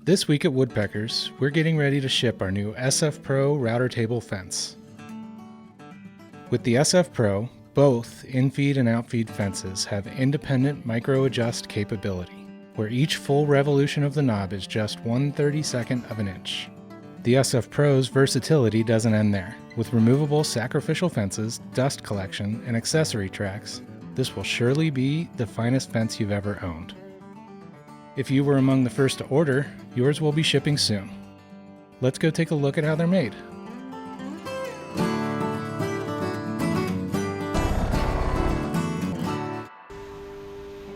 This week at Woodpeckers, we're getting ready to ship our new SF Pro router table fence. With the SF Pro, both infeed and outfeed fences have independent micro-adjust capability, where each full revolution of the knob is just 1/32 of an inch. The SF Pro's versatility doesn't end there. With removable sacrificial fences, dust collection, and accessory tracks, this will surely be the finest fence you've ever owned. If you were among the first to order, yours will be shipping soon. Let's go take a look at how they're made.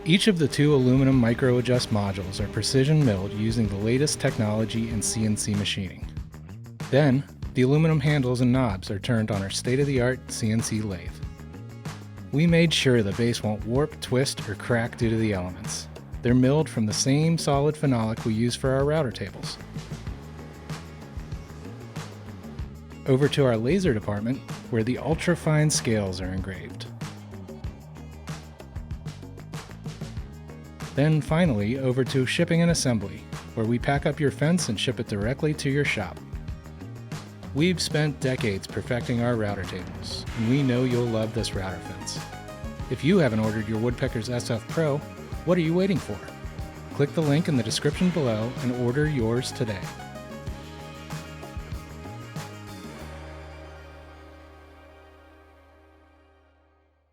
Each of the two aluminum micro-adjust modules are precision milled using the latest technology in CNC machining. Then, the aluminum handles and knobs are turned on our state-of-the-art CNC lathe. We made sure the base won't warp, twist, or crack due to the elements. They're milled from the same solid phenolic we use for our router tables. Over to our laser department, where the ultra-fine scales are engraved. Then finally, over to shipping and assembly, where we pack up your fence and ship it directly to your shop. We've spent decades perfecting our router tables, and we know you'll love this router fence. If you haven't ordered your Woodpeckers SF Pro, what are you waiting for? Click the link in the description below and order yours today.